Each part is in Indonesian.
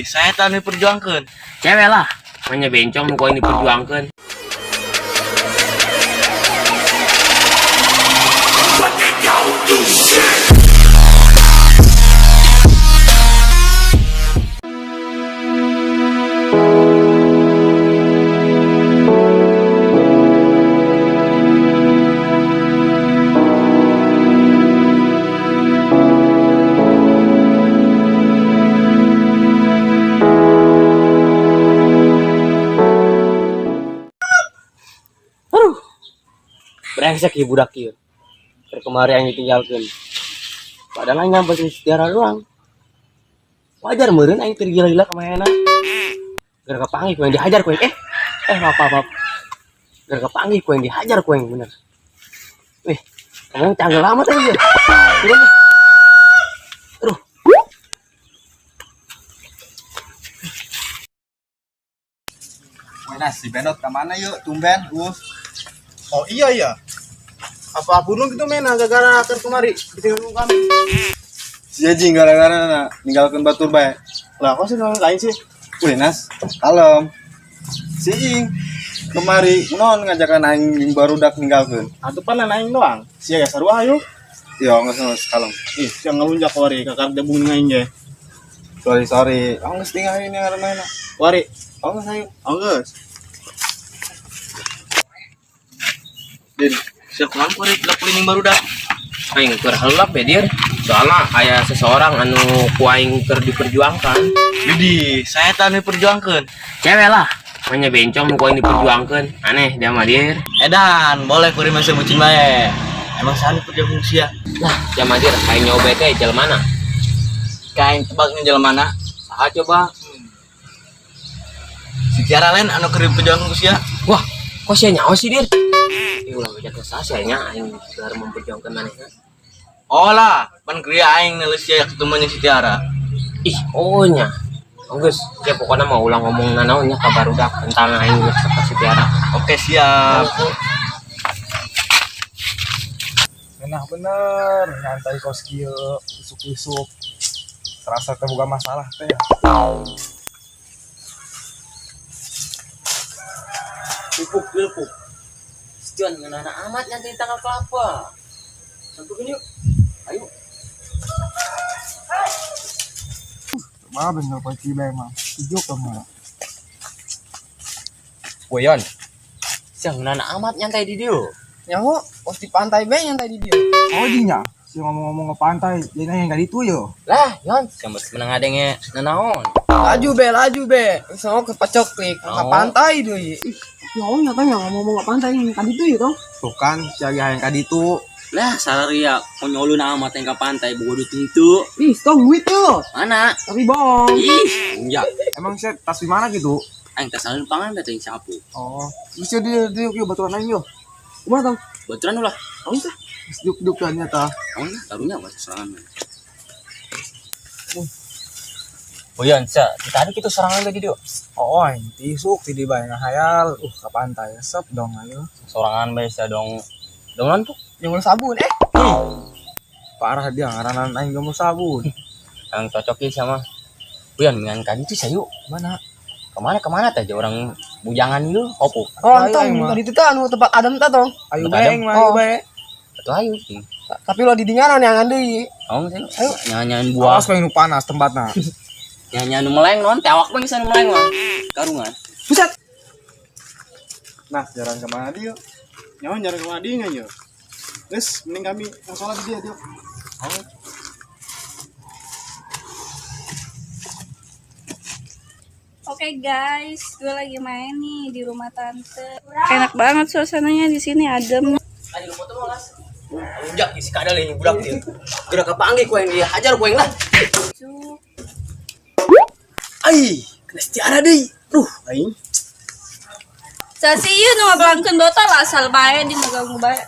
Saya tahu diperjuangkan. Cewek lah, hanya bencong kau ini diperjuangkan. Brengsek ibu budak ieu. Kemari yang ditinggalkan. Padahal aing nyampe setiara doang. Wajar meureun aing tergila-gila kemana. Gara kepanggih ku yang dihajar ku yang maaf. Gara kepanggih ku yang dihajar ku yang bener. Wih, kamu canggih lama tadi ya. Turun nih. Aduh. Nah, si Benot kemana yuk? Tumben, Oh iya. Apa burung gitu men, gara-gara akan kemari ditinggalkan kami. Si Jing gara-gara ninggalkan batur bae. Lah, kok sih nang lain sih? Wih, Nas, kalem. Si Jing kemari non ngajakan aing barudak ninggalkeun. Atuh pan aing doang. Sia ya sarua ayo. Iya, geus kalem. Ih, yang ngelunjak wari kakak debung aing ge. Sorry. Geus tinggal ini ngaranna. Wari. Geus ayo. Geus. Din, siap lampu rek lakuin baru dah. Aing keur halap ya dir. Soalnya aya seseorang anu ku aing keur diperjuangkan. Jadi saya tahu diperjuangkan. Cewek lah, hanya bencong kau ini diperjuangkan. Aneh dia mah dir. Edan, boleh kuring masih mucin bae. Emang saya perjuangkan sia. Lah, dia mah dir aing nyoba teh jalan mana? Kain tebaknya jalan mana? Saha coba? Si Tiara lain anu keur diperjuangkan sia. Wah, kok sia nyawa sih dir? Ulah bejat sasa nya aing keur memperjuangkan manehna. Oh lah, pan kriya aing neuleuh sia ketemunya si Tiara. Ih, ohnya. Geus, ya pokoknya mau ulang ngomong nanaonnya ka barudak tentang aing sama si Tiara. Oke, siap. Bener, nyantai kos kieu, isuk-isuk. Terasa terbuka masalah teh. Pupuk. Setuan ngeunana amat nyantai tanggal kelapa. Santukeun yuk. Ayo. Mah bener pasti bae mah. Setuju kamu. Woyon. Siang ngeunana amat nyantai di dieu. Nyaho, pos di pantai be nyantai di dia. Oh dinya, si ngomong-ngomong ke pantai, dia nanya yang itu yo. Lah, yon, sampe menang adenge nanaon. Laju be. Iso kepecok klik ke pantai deui. Ya nyatanya ngomong ke pantai yang tadi itu ya toh. Tuh kan, si yang tadi itu. Lah, salaria konyolun amat yang ke pantai bodo tentu. Ih, tong duit tuh. Mana? Tapi bohong. Ih, enggak. Emang saya tas di mana gitu? Aing tas salun pangan bete sapu. Oh, bisa dia yuk baturan aing yo. Kumaha tong? Baturan ulah. Tahu sih. Duk ternyata. Oh, taruhnya bahasa serangan. Woyon, tadi kita serangan tadi dia. Oh, inti sok di bae ngahayal. Ke pantai sep dong ayo. Sorangan biasa dong. Dongan tuh. Yang sabun Parah dia ngaranan aing gak mau sabun. Yang cocoknya sama Woyon dengan kan itu sayu. Mana? Kemana teh orang bujangan itu opo. Oh, tong tadi itu anu tempat adem ta tong. Ayo Tempat baeng mah, ayo bae. Itu ayo sih. Tapi lo didinganan yang deui. Oh, ayo nyanyian buah. Awas pengen panas tempatnya. Nyanyian meleng non, teh awak mah bisa meleng mah. Karungan. Buset. Nah, jalan kemana dia? Nyawa jalan kemana dia nggak yo? Guys, mending kami yang sholat dia. Oke guys, gue lagi main nih di rumah tante. Enak banget suasananya di sini, adem. Ayo foto mau gas. Unjak isi kadal ini budak dia. Gerak kepanggih ku yang dia hajar ku yang lah. Ai, kena Tiara deui. Aing. Sasi ieu nu ngablangkeun botol asal bae di ngaganggu bae.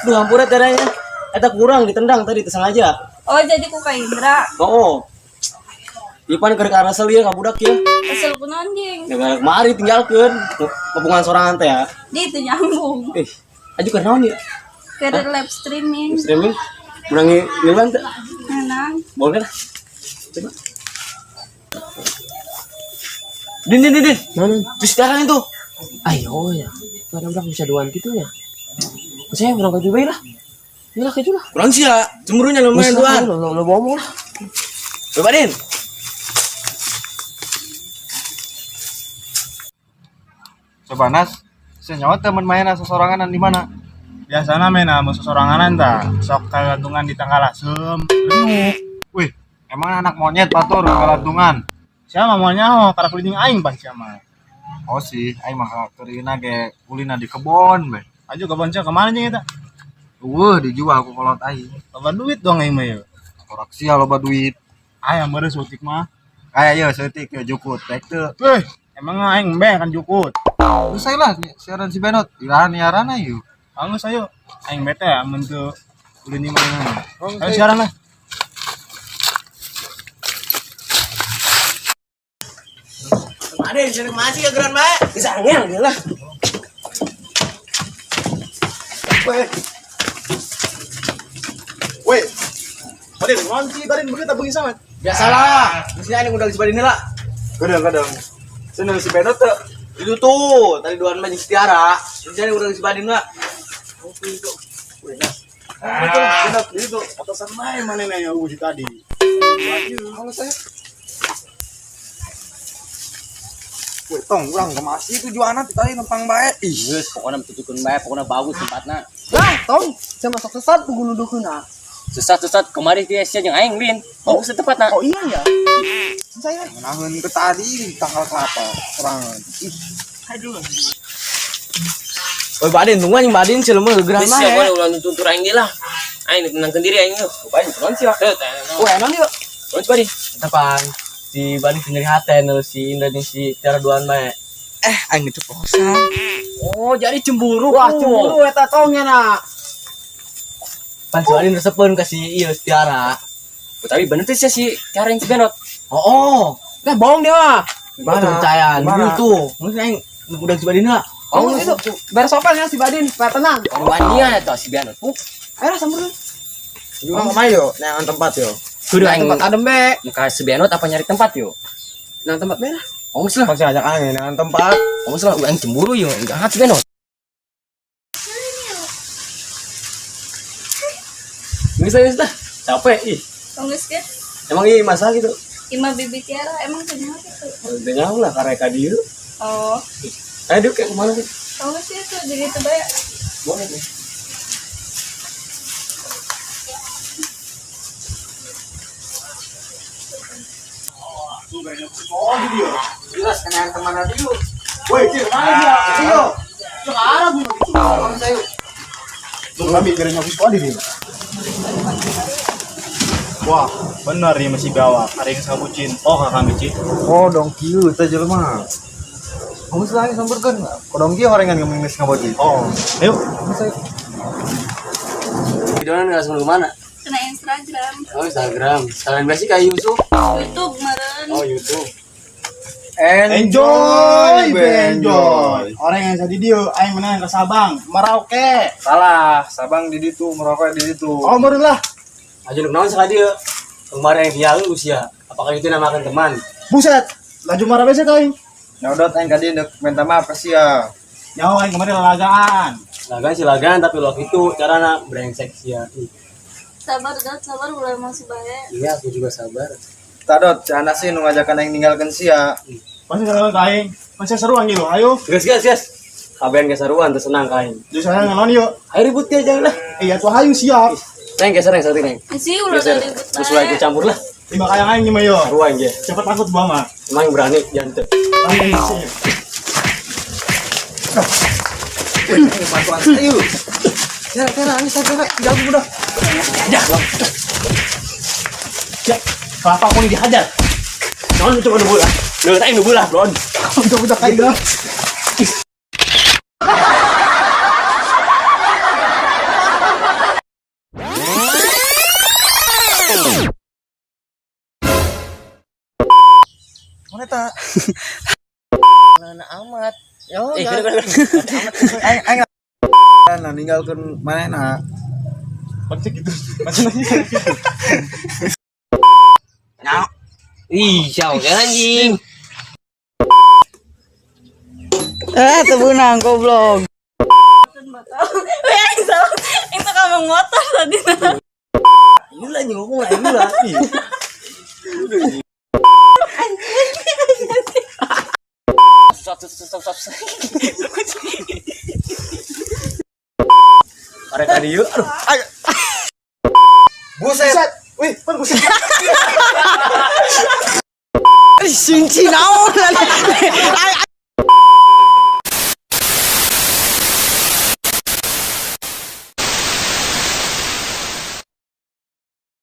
Duh, hampura teranya. Eta kurang ditendang tadi tersengaja. Oh, jadi ku ka Indra. Oh. Ipan keur karena sel ieu ka budak ieu. Asal kunaon jeung. Gara mari tinggalkeun hubungan sorangan teh ya. Di itu nyambung. Aju keur naon ieu? Ke live streaming. Streaming. Menangi ngilang teh. Menang. Boleh lah. Coba. Din. Mana? Terus sekarang itu. Ayo ya. Itu ada orang bisa duaan gitu ya. Saya bilang ke juga lah. Yalah ke lah. Kurang sih ya. Cemburunya lumayan tuan. Lo ngomong lah. Coba Din. Coba Nas, senyawa temen main sesorangan di mana? Biasanya main sama sesorangan ta, sok kagantungan di tanggal asem. Wih, emang anak monyet batur kagantungan. Siapa maunya karena kuliting aing pas siapa? Oh sih, aing mah kerina ge kulina di kebon be. Aja kebon cia kemana nya kita? Dijual ku kolot aing. Loba duit dong aing mah. Korak sia loba duit. Aya meureun sutik mah. Aya ieu sutik ya jukut. Baik teu. Weh, emang aing embe kan jukut. Usai lah siaran si Benot. Iran ayo. Anggus ayo. Aing bete ya mun teu ulin mana. Ayo siaran lah. Ada yang masih ya geran bae. Bisa angin lah. Weh. Badin, ngonci Badin begitu bagi sama. Biasalah. Mesti ada ngundang si Badin lah. Kadang-kadang. Senang si Benot tuh. Itu tuh, tadi duaan main Setiara. Mesti ada ngundang si Badin lah. Itu atasan main mana nih yang uji tadi. Halo saya. Weh, tong urang kemasi itu jualan tadi numpang bae. Yes, pokoknya tutupkan baik, pokoknya bagus tempatnya. Lah, tong, saya masuk sesat buku nuduhkeuna. Susah kemarin dia sih yang aing Lin. Bagus tempatnya. Oh iya ya. Saya Menangan ke tadi di tanggal kelapa serangan. Woi Badin, tunggu anjing Badin sih lemah geran Bisa mah. boleh ulang tutur aing lah. Aing menangkan diri aing tuh. Baik, turun sih. oh enak yuk. Terus Badin. Tepan. Si Badin sendiri haten lalu si Indra dan si Tiara duaan bae. Aing itu kosan. Oh, jadi cemburu. Wah, cemburu eta tongnya nak. Pan si Badin resepen ke si Iyo Tiara. Tapi bener tuh sih si Tiara yang si Benot. Oh. Nah, bohong dia mah. Mana percayaan dulu tuh. Mungkin aing udah si Badin lah. Oh, itu. Biar sopan ya si Badin, biar tenang. Ruannya itu si Benot. Ayo samperin. Jual kemana yo? Nang tempat yo. Kudu aing Tempat adem be. muka si Benot apa nyari tempat yo? Nang tempat merah. Oh lah. Pasti ajak angin nang tempat. Oh lah aing cemburu yo. Enggak si Benot. Bisa. Capek ih. Tunggus ke? Emang iya masalah gitu. Ima bibi Tiara emang kenapa gitu? Udah nyawa lah karena kadieu. Oh, Aduh kayak kemana sih? tunggus itu jadi itu banyak. Boleh nih. Oh gitu yo. Jelas kenaan teman tadi yuk. Woi, Cil, mana dia? Ayo. Cil, arah gua gitu. Orang saya. Tuh kami gerenya sekolah di sini. Wah, benar ya masih bawa. Ada yang sabucin. Oh, kakak Mici. Oh, dong kieu teh jelema. Kamu selagi samperkeun. Kodong kieu horengan ngemis ngaboci. Oh, ayo. Saya. Videonya nggak langsung kemana? Kena Instagram, Oh Instagram. Sekalian basic kayak Yusuf. YouTube meren. Oh YouTube. Enjoy. Orang yang jadi dia, aing menang ke Sabang, Merauke. Salah, Sabang di ditu, Merauke di ditu. Oh, meureun lah. Aja lu kenal sekali dia. Kemarin yang dia usia. Apakah itu namakan teman? Buset, laju marah besok aing. Ya udah aing kadi deuk minta maaf sih ya. Nyawa aing kemarin lalagaan. Lagan silagan tapi lo itu carana brengsek ya. Sabar dot, sabar mulai masih banyak. Iya aku juga sabar. Tadot, si anak sih nu ngajakan aing ninggalkeun sia. Pasti kalau aing, masih seru anjing lo. Ayo. Gas. Kabean keseruan tersenang kain. Jadi saya ngelon yuk. Ayo ribut dia jangan lah. Iya tuh hayu siap. Neng geser neng satu neng. Masih udah Geser. ribut Terus lagi campur lah. Lima kayang aing gimana yo. Seruan aja. Cepet takut gua mah. Emang berani jangan. Aing sih. Bantuan ayo. Tera ini saya jago udah. Ya, kelapa aku ini dihajar. Non coba dulu lah. Udah aing dulu lah, Bron. Udah kayak dah. Mana tak? Mana amat. Yo, Bener. Aing nah ninggalkeun manehna. Pasti gitu. Macam gitu. Ih, jauh ya anjing. Tebenang goblok. Itu kamu motor tadi. Ini lah ngomong lah ini lah. Stop. Arek tadi yuk. Aduh. Buset. Wih, pan buset. Sinci naon.